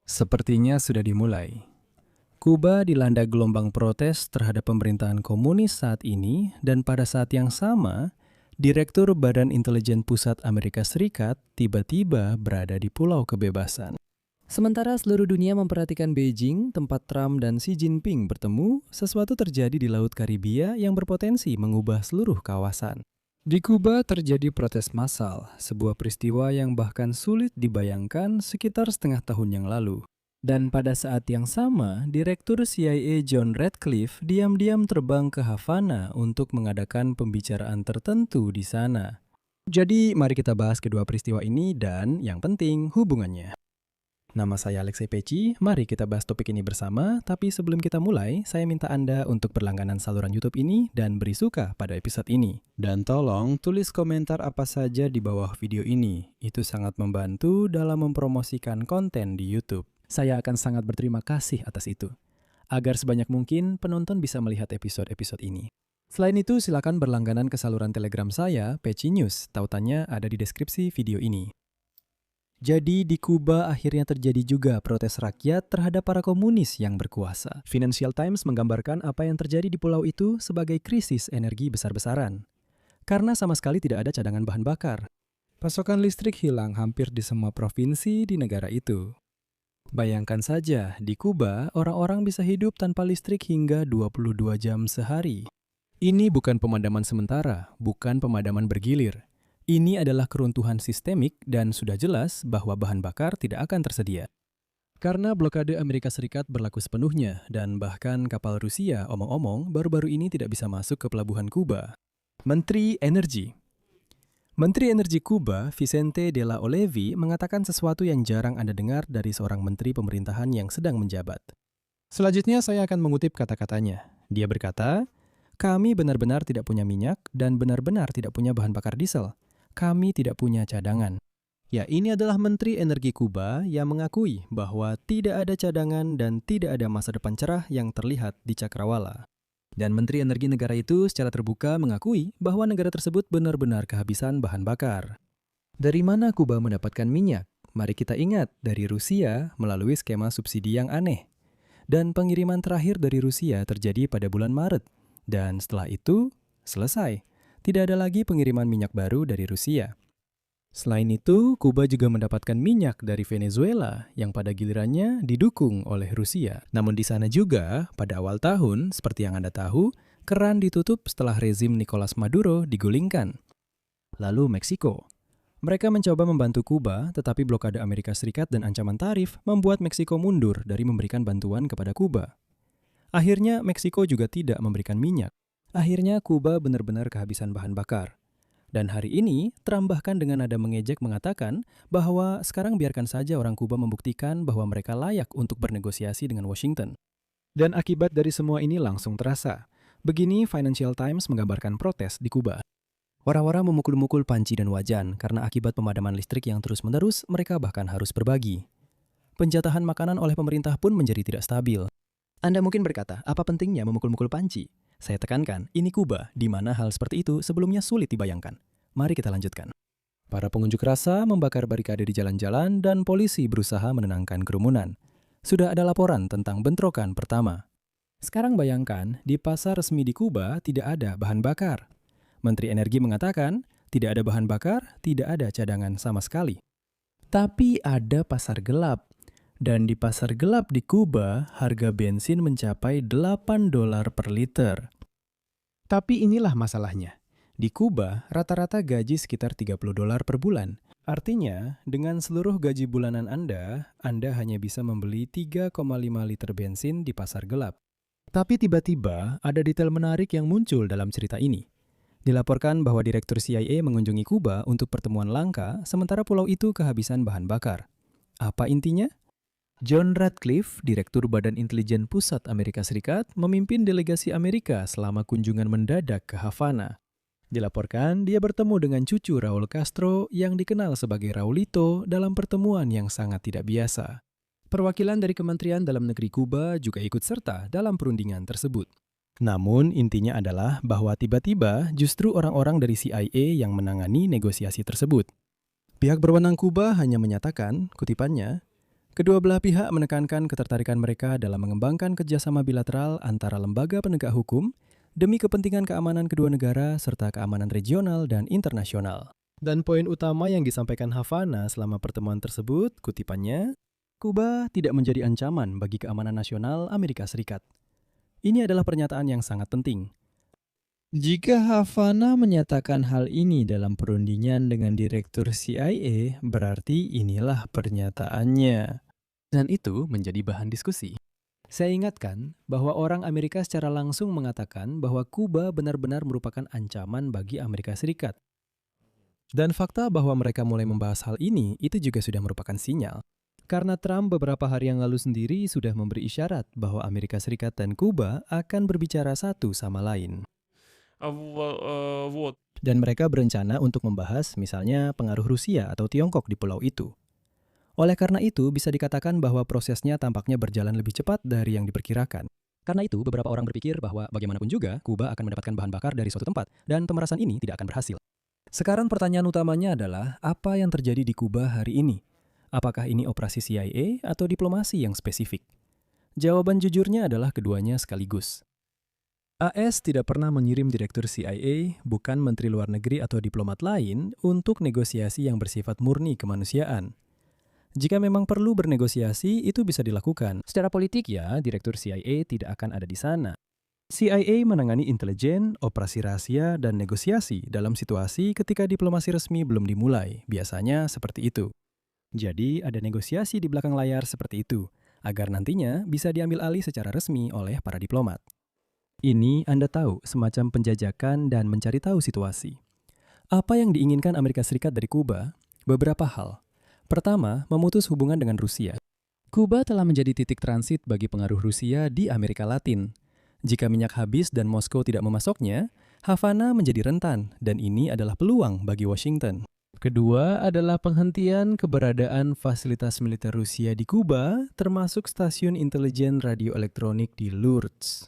Sepertinya sudah dimulai. Kuba dilanda gelombang protes terhadap pemerintahan komunis saat ini dan pada saat yang sama, Direktur Badan Intelijen Pusat Amerika Serikat tiba-tiba berada di Pulau Kebebasan. Sementara seluruh dunia memperhatikan Beijing, tempat Trump dan Xi Jinping bertemu, sesuatu terjadi di Laut Karibia yang berpotensi mengubah seluruh kawasan. Di Kuba terjadi protes massal, sebuah peristiwa yang bahkan sulit dibayangkan sekitar setengah tahun yang lalu. Dan pada saat yang sama, Direktur CIA John Ratcliffe diam-diam terbang ke Havana untuk mengadakan pembicaraan tertentu di sana. Jadi, mari kita bahas kedua peristiwa ini dan, yang penting, hubungannya. Nama saya Alexei Peci, mari kita bahas topik ini bersama, tapi sebelum kita mulai, saya minta Anda untuk berlangganan saluran YouTube ini dan beri suka pada episode ini. Dan tolong tulis komentar apa saja di bawah video ini, itu sangat membantu dalam mempromosikan konten di YouTube. Saya akan sangat berterima kasih atas itu, agar sebanyak mungkin penonton bisa melihat episode-episode ini. Selain itu, silakan berlangganan ke saluran Telegram saya, Peci News, tautannya ada di deskripsi video ini. Jadi di Kuba akhirnya terjadi juga protes rakyat terhadap para komunis yang berkuasa. Financial Times menggambarkan apa yang terjadi di pulau itu sebagai krisis energi besar-besaran. Karena sama sekali tidak ada cadangan bahan bakar. Pasokan listrik hilang hampir di semua provinsi di negara itu. Bayangkan saja, di Kuba orang-orang bisa hidup tanpa listrik hingga 22 jam sehari. Ini bukan pemadaman sementara, bukan pemadaman bergilir. Ini adalah keruntuhan sistemik dan sudah jelas bahwa bahan bakar tidak akan tersedia. Karena blokade Amerika Serikat berlaku sepenuhnya dan bahkan kapal Rusia, omong-omong, baru-baru ini tidak bisa masuk ke pelabuhan Kuba. Menteri Energi Kuba, Vicente de la Olevi, mengatakan sesuatu yang jarang Anda dengar dari seorang menteri pemerintahan yang sedang menjabat. Selanjutnya saya akan mengutip kata-katanya. Dia berkata, "Kami benar-benar tidak punya minyak dan benar-benar tidak punya bahan bakar diesel. Kami tidak punya cadangan." Ya, ini adalah Menteri Energi Kuba yang mengakui bahwa tidak ada cadangan dan tidak ada masa depan cerah yang terlihat di Cakrawala. Dan Menteri Energi negara itu secara terbuka mengakui bahwa negara tersebut benar-benar kehabisan bahan bakar. Dari mana Kuba mendapatkan minyak? Mari kita ingat, dari Rusia melalui skema subsidi yang aneh. Dan pengiriman terakhir dari Rusia terjadi pada bulan Maret. Dan setelah itu, selesai. Tidak ada lagi pengiriman minyak baru dari Rusia. Selain itu, Kuba juga mendapatkan minyak dari Venezuela yang pada gilirannya didukung oleh Rusia. Namun di sana juga, pada awal tahun, seperti yang Anda tahu, keran ditutup setelah rezim Nicolas Maduro digulingkan. Lalu Meksiko. Mereka mencoba membantu Kuba, tetapi blokade Amerika Serikat dan ancaman tarif membuat Meksiko mundur dari memberikan bantuan kepada Kuba. Akhirnya, Meksiko juga tidak memberikan minyak. Akhirnya Kuba benar-benar kehabisan bahan bakar. Dan hari ini, Trump bahkan dengan nada mengejek mengatakan bahwa sekarang biarkan saja orang Kuba membuktikan bahwa mereka layak untuk bernegosiasi dengan Washington. Dan akibat dari semua ini langsung terasa. Begini Financial Times menggambarkan protes di Kuba. Wara-wara memukul-mukul panci dan wajan karena akibat pemadaman listrik yang terus-menerus mereka bahkan harus berbagi. Penjatahan makanan oleh pemerintah pun menjadi tidak stabil. Anda mungkin berkata, apa pentingnya memukul-mukul panci? Saya tekankan, ini Kuba, di mana hal seperti itu sebelumnya sulit dibayangkan. Mari kita lanjutkan. Para pengunjuk rasa membakar barikade di jalan-jalan dan polisi berusaha menenangkan kerumunan. Sudah ada laporan tentang bentrokan pertama. Sekarang bayangkan, di pasar resmi di Kuba tidak ada bahan bakar. Menteri Energi mengatakan, tidak ada bahan bakar, tidak ada cadangan sama sekali. Tapi ada pasar gelap. Dan di pasar gelap di Kuba, harga bensin mencapai $8 per liter. Tapi inilah masalahnya. Di Kuba, rata-rata gaji sekitar $30 per bulan. Artinya, dengan seluruh gaji bulanan Anda hanya bisa membeli 3,5 liter bensin di pasar gelap. Tapi tiba-tiba ada detail menarik yang muncul dalam cerita ini. Dilaporkan bahwa Direktur CIA mengunjungi Kuba untuk pertemuan langka, sementara pulau itu kehabisan bahan bakar. Apa intinya? John Ratcliffe, Direktur Badan Intelijen Pusat Amerika Serikat, memimpin delegasi Amerika selama kunjungan mendadak ke Havana. Dilaporkan, dia bertemu dengan cucu Raul Castro yang dikenal sebagai Raulito dalam pertemuan yang sangat tidak biasa. Perwakilan dari Kementerian Dalam Negeri Kuba juga ikut serta dalam perundingan tersebut. Namun, intinya adalah bahwa tiba-tiba justru orang-orang dari CIA yang menangani negosiasi tersebut. Pihak berwenang Kuba hanya menyatakan, kutipannya, Kedua belah pihak menekankan ketertarikan mereka dalam mengembangkan kerjasama bilateral antara lembaga penegak hukum demi kepentingan keamanan kedua negara serta keamanan regional dan internasional. Dan poin utama yang disampaikan Havana selama pertemuan tersebut, kutipannya, Kuba tidak menjadi ancaman bagi keamanan nasional Amerika Serikat. Ini adalah pernyataan yang sangat penting. Jika Havana menyatakan hal ini dalam perundingan dengan Direktur CIA, berarti inilah pernyataannya. Dan itu menjadi bahan diskusi. Saya ingatkan bahwa orang Amerika secara langsung mengatakan bahwa Kuba benar-benar merupakan ancaman bagi Amerika Serikat. Dan fakta bahwa mereka mulai membahas hal ini itu juga sudah merupakan sinyal. Karena Trump beberapa hari yang lalu sendiri sudah memberi isyarat bahwa Amerika Serikat dan Kuba akan berbicara satu sama lain. Dan mereka berencana untuk membahas misalnya pengaruh Rusia atau Tiongkok di pulau itu. Oleh karena itu, bisa dikatakan bahwa prosesnya tampaknya berjalan lebih cepat dari yang diperkirakan. Karena itu, beberapa orang berpikir bahwa bagaimanapun juga, Kuba akan mendapatkan bahan bakar dari suatu tempat, dan pemerasan ini tidak akan berhasil. Sekarang pertanyaan utamanya adalah, apa yang terjadi di Kuba hari ini? Apakah ini operasi CIA atau diplomasi yang spesifik? Jawaban jujurnya adalah keduanya sekaligus. AS tidak pernah mengirim direktur CIA, bukan menteri luar negeri atau diplomat lain, untuk negosiasi yang bersifat murni kemanusiaan. Jika memang perlu bernegosiasi, itu bisa dilakukan. Secara politik ya, direktur CIA tidak akan ada di sana. CIA menangani intelijen, operasi rahasia, dan negosiasi dalam situasi ketika diplomasi resmi belum dimulai. Biasanya seperti itu. Jadi ada negosiasi di belakang layar seperti itu, agar nantinya bisa diambil alih secara resmi oleh para diplomat. Ini Anda tahu, semacam penjajakan dan mencari tahu situasi. Apa yang diinginkan Amerika Serikat dari Kuba? Beberapa hal. Pertama, memutus hubungan dengan Rusia. Kuba telah menjadi titik transit bagi pengaruh Rusia di Amerika Latin. Jika minyak habis dan Moskow tidak memasoknya, Havana menjadi rentan, dan ini adalah peluang bagi Washington. Kedua adalah penghentian keberadaan fasilitas militer Rusia di Kuba, termasuk stasiun intelijen radioelektronik di Lourdes.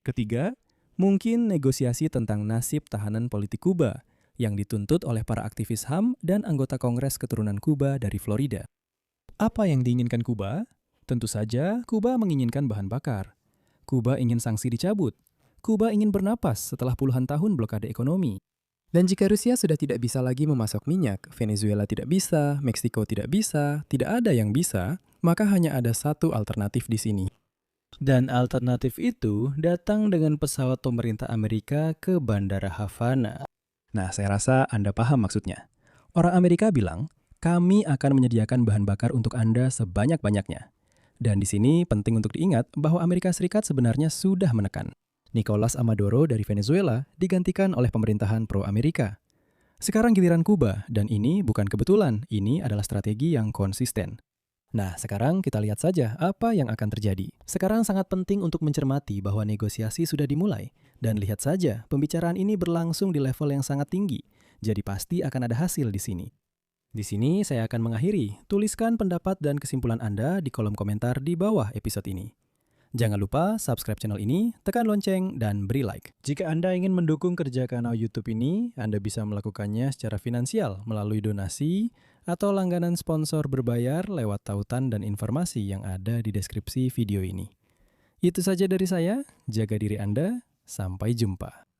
Ketiga, mungkin negosiasi tentang nasib tahanan politik Kuba, yang dituntut oleh para aktivis HAM dan anggota Kongres keturunan Kuba dari Florida. Apa yang diinginkan Kuba? Tentu saja, Kuba menginginkan bahan bakar. Kuba ingin sanksi dicabut. Kuba ingin bernapas setelah puluhan tahun blokade ekonomi. Dan jika Rusia sudah tidak bisa lagi memasok minyak, Venezuela tidak bisa, Meksiko tidak bisa, tidak ada yang bisa, maka hanya ada satu alternatif di sini. Dan alternatif itu datang dengan pesawat pemerintah Amerika ke Bandara Havana. Nah, saya rasa Anda paham maksudnya. Orang Amerika bilang, kami akan menyediakan bahan bakar untuk Anda sebanyak-banyaknya. Dan di sini penting untuk diingat bahwa Amerika Serikat sebenarnya sudah menekan. Nicolas Maduro dari Venezuela digantikan oleh pemerintahan pro-Amerika. Sekarang giliran Kuba, dan ini bukan kebetulan, ini adalah strategi yang konsisten. Nah, sekarang kita lihat saja apa yang akan terjadi. Sekarang sangat penting untuk mencermati bahwa negosiasi sudah dimulai. Dan lihat saja, pembicaraan ini berlangsung di level yang sangat tinggi. Jadi pasti akan ada hasil di sini. Di sini saya akan mengakhiri. Tuliskan pendapat dan kesimpulan Anda di kolom komentar di bawah episode ini. Jangan lupa subscribe channel ini, tekan lonceng, dan beri like. Jika Anda ingin mendukung kerja kanal YouTube ini, Anda bisa melakukannya secara finansial melalui donasi atau langganan sponsor berbayar lewat tautan dan informasi yang ada di deskripsi video ini. Itu saja dari saya, jaga diri Anda, sampai jumpa.